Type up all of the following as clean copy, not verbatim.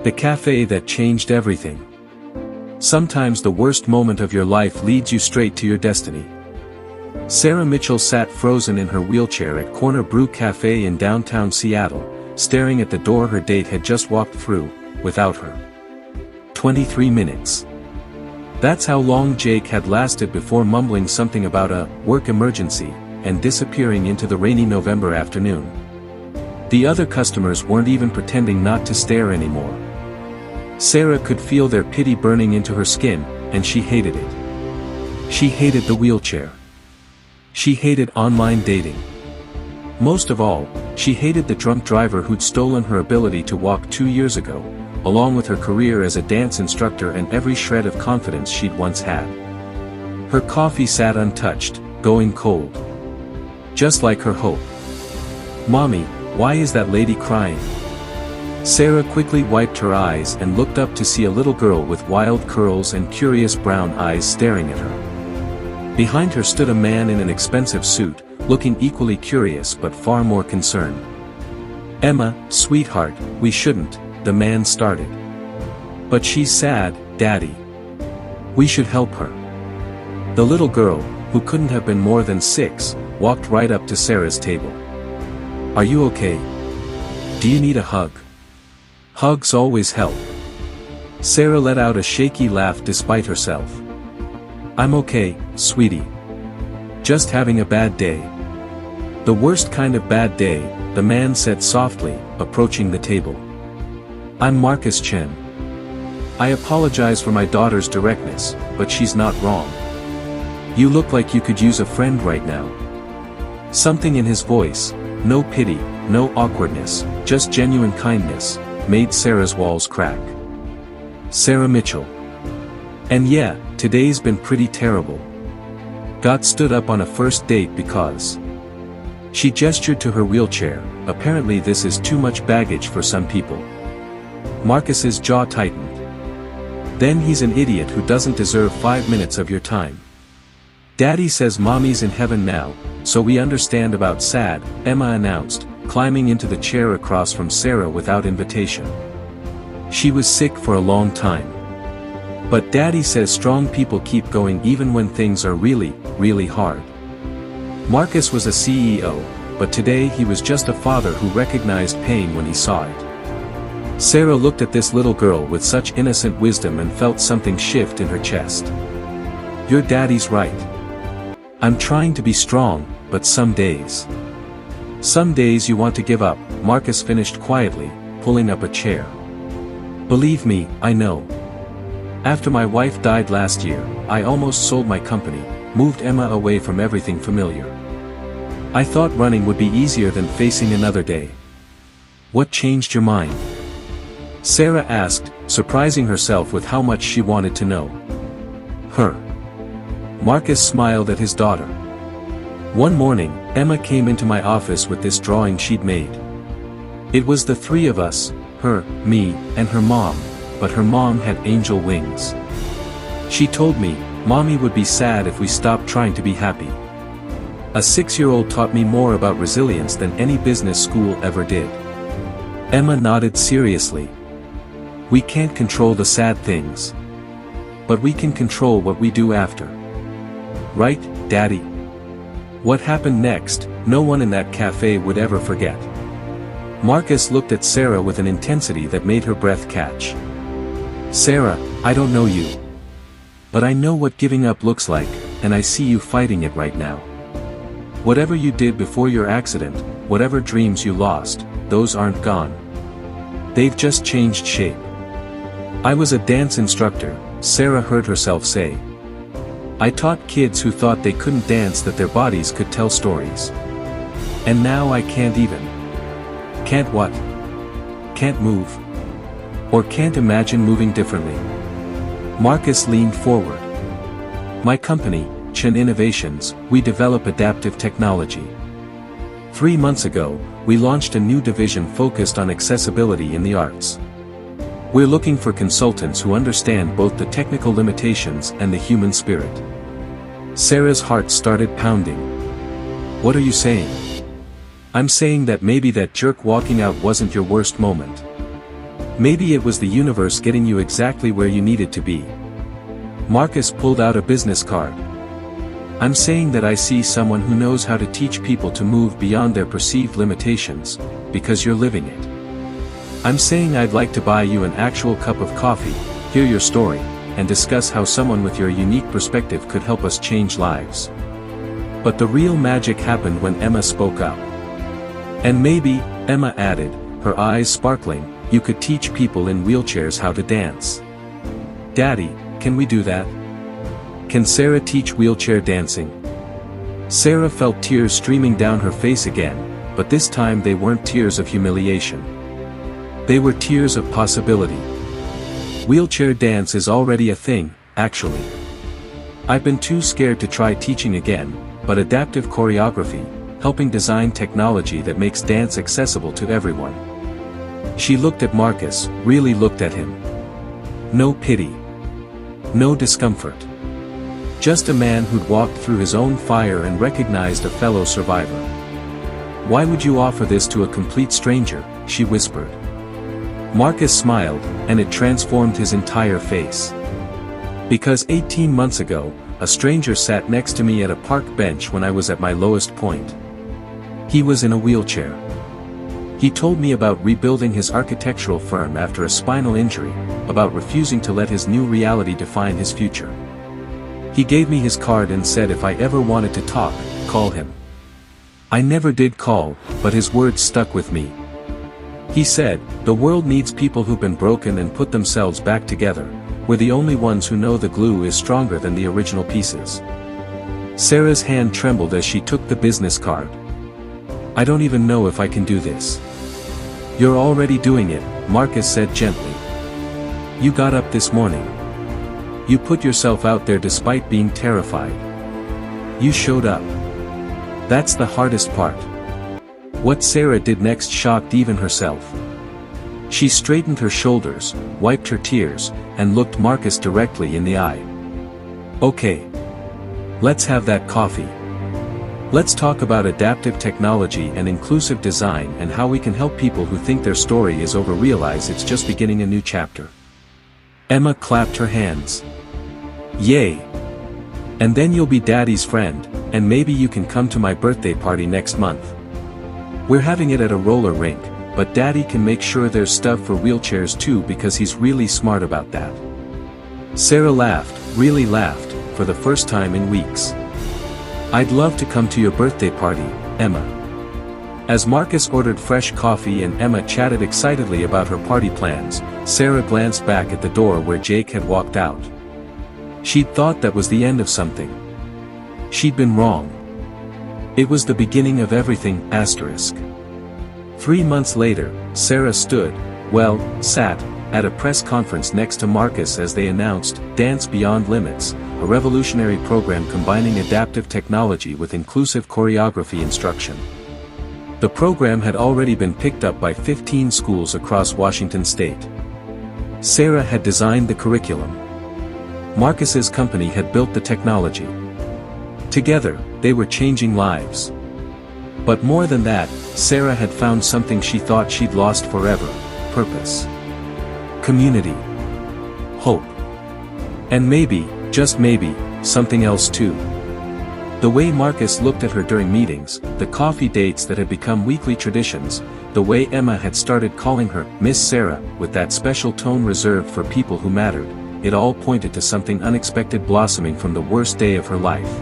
The cafe that changed everything. Sometimes the worst moment of your life leads you straight to your destiny. Sarah Mitchell sat frozen in her wheelchair at Corner Brew Cafe in downtown Seattle, staring at the door her date had just walked through, without her. 23 minutes. That's how long Jake had lasted before mumbling something about a work emergency, and disappearing into the rainy November afternoon. The other customers weren't even pretending not to stare anymore. Sarah could feel their pity burning into her skin, and she hated it. She hated the wheelchair. She hated online dating. Most of all, she hated the drunk driver who'd stolen her ability to walk 2 years ago, along with her career as a dance instructor and every shred of confidence she'd once had. Her coffee sat untouched, going cold. Just like her hope. "Mommy, why is that lady crying?" Sarah quickly wiped her eyes and looked up to see a little girl with wild curls and curious brown eyes staring at her. Behind her stood a man in an expensive suit, looking equally curious but far more concerned. "Emma, sweetheart, we shouldn't," the man started. "But she's sad, Daddy. We should help her." The little girl, who couldn't have been more than 6, walked right up to Sarah's table. "Are you okay? Do you need a hug? Hugs always help." Sarah let out a shaky laugh despite herself. "I'm okay, sweetie. Just having a bad day." "The worst kind of bad day," the man said softly, approaching the table. "I'm Marcus Chen. I apologize for my daughter's directness, but she's not wrong. You look like you could use a friend right now." Something in his voice, no pity, no awkwardness, just genuine kindness, made Sarah's walls crack. Sarah Mitchell. "And yeah, today's been pretty terrible. Got stood up on a first date because..." She gestured to her wheelchair. Apparently this is too much baggage for some people. Marcus's jaw tightened. "Then he's an idiot who doesn't deserve 5 minutes of your time. Daddy says Mommy's in heaven now, so we understand about sad," Emma announced, climbing into the chair across from Sarah without invitation. She was sick for a long time. "But Daddy says strong people keep going even when things are really, really hard." Marcus was a CEO, but today he was just a father who recognized pain when he saw it. Sarah looked at this little girl with such innocent wisdom and felt something shift in her chest. "Your daddy's right. I'm trying to be strong, but some days you want to give up," Marcus finished quietly, pulling up a chair. "Believe me, I know. After my wife died last year, I almost sold my company, moved Emma away from everything familiar. I thought running would be easier than facing another day." "What changed your mind?" Sarah asked, surprising herself with how much she wanted to know. "Her." Marcus smiled at his daughter. "One morning, Emma came into my office with this drawing she'd made. It was the 3 of us, her, me, and her mom, but her mom had angel wings. She told me, Mommy would be sad if we stopped trying to be happy. A 6-year-old taught me more about resilience than any business school ever did." Emma nodded seriously. "We can't control the sad things. But we can control what we do after. Right, Daddy?" What happened next, no one in that cafe would ever forget. Marcus looked at Sarah with an intensity that made her breath catch. "Sarah, I don't know you. But I know what giving up looks like, and I see you fighting it right now. Whatever you did before your accident, whatever dreams you lost, those aren't gone. They've just changed shape. I was a dance instructor," Sarah heard herself say. "I taught kids who thought they couldn't dance that their bodies could tell stories. And now I can't even. Can't what? Can't move. Or can't imagine moving differently." Marcus leaned forward. "My company, Chen Innovations, we develop adaptive technology. 3 months ago, we launched a new division focused on accessibility in the arts. We're looking for consultants who understand both the technical limitations and the human spirit." Sarah's heart started pounding. "What are you saying?" "I'm saying that maybe that jerk walking out wasn't your worst moment. Maybe it was the universe getting you exactly where you needed to be. Marcus pulled out a business card. I'm saying that I see someone who knows how to teach people to move beyond their perceived limitations, because you're living it. I'm saying I'd like to buy you an actual cup of coffee, hear your story, and discuss how someone with your unique perspective could help us change lives. But the real magic happened when Emma spoke up. And maybe, Emma added, her eyes sparkling, you could teach people in wheelchairs how to dance. Daddy, can we do that? Can Sarah teach wheelchair dancing? Sarah felt tears streaming down her face again, but this time they weren't tears of humiliation. They were tears of possibility. Wheelchair dance is already a thing, actually. I've been too scared to try teaching again, but adaptive choreography, helping design technology that makes dance accessible to everyone. She looked at Marcus, really looked at him. No pity. No discomfort. Just a man who'd walked through his own fire and recognized a fellow survivor. Why would you offer this to a complete stranger, she whispered. Marcus smiled, and it transformed his entire face. Because 18 months ago, a stranger sat next to me at a park bench when I was at my lowest point. He was in a wheelchair. He told me about rebuilding his architectural firm after a spinal injury, about refusing to let his new reality define his future. He gave me his card and said if I ever wanted to talk, call him. I never did call, but his words stuck with me. He said, the world needs people who've been broken and put themselves back together. We're the only ones who know the glue is stronger than the original pieces. Sarah's hand trembled as she took the business card. I don't even know if I can do this. You're already doing it, Marcus said gently. You got up this morning. You put yourself out there despite being terrified. You showed up. That's the hardest part. What Sarah did next shocked even herself. She straightened her shoulders, wiped her tears, and looked Marcus directly in the eye. Okay. Let's have that coffee. Let's talk about adaptive technology and inclusive design and how we can help people who think their story is over realize it's just beginning a new chapter. Emma clapped her hands. Yay! And then you'll be Daddy's friend, and maybe you can come to my birthday party next month. We're having it at a roller rink, but Daddy can make sure there's stuff for wheelchairs too because he's really smart about that. Sarah laughed, really laughed, for the first time in weeks. I'd love to come to your birthday party, Emma. As Marcus ordered fresh coffee and Emma chatted excitedly about her party plans, Sarah glanced back at the door where Jake had walked out. She'd thought that was the end of something. She'd been wrong. It was the beginning of everything, asterisk. 3 months later, Sarah sat, at a press conference next to Marcus as they announced Dance Beyond Limits, a revolutionary program combining adaptive technology with inclusive choreography instruction. The program had already been picked up by 15 schools across Washington state. Sarah had designed the curriculum. Marcus's company had built the technology. Together, they were changing lives. But more than that, Sarah had found something she thought she'd lost forever: purpose. Community. Hope. And maybe, just maybe, something else too. The way Marcus looked at her during meetings, the coffee dates that had become weekly traditions, the way Emma had started calling her Miss Sarah with that special tone reserved for people who mattered, it all pointed to something unexpected blossoming from the worst day of her life.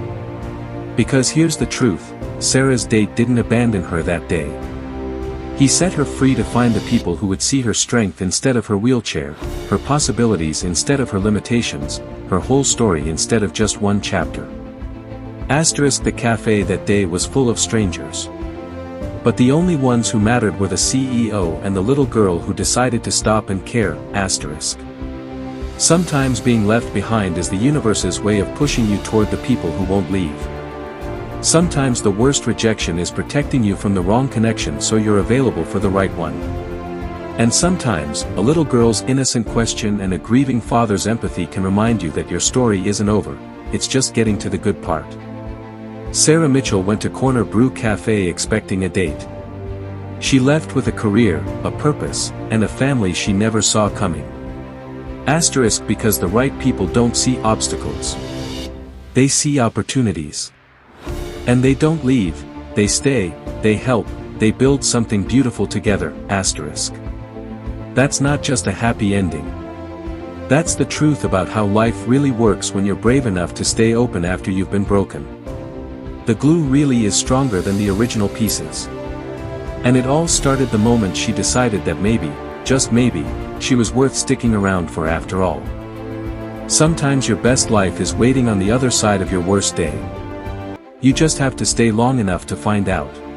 Because here's the truth, Sarah's date didn't abandon her that day. He set her free to find the people who would see her strength instead of her wheelchair, her possibilities instead of her limitations, her whole story instead of just one chapter. The cafe that day was full of strangers. But the only ones who mattered were the CEO and the little girl who decided to stop and care, Sometimes being left behind is the universe's way of pushing you toward the people who won't leave. Sometimes the worst rejection is protecting you from the wrong connection so you're available for the right one. And sometimes, a little girl's innocent question and a grieving father's empathy can remind you that your story isn't over, it's just getting to the good part. Sarah Mitchell went to Corner Brew Cafe expecting a date. She left with a career, a purpose, and a family she never saw coming. Asterisk because the right people don't see obstacles. They see opportunities. And they don't leave, they stay, they help, they build something beautiful together, asterisk. That's not just a happy ending. That's the truth about how life really works when you're brave enough to stay open after you've been broken. The glue really is stronger than the original pieces. And it all started the moment she decided that maybe, just maybe, she was worth sticking around for after all. Sometimes your best life is waiting on the other side of your worst day. You just have to stay long enough to find out.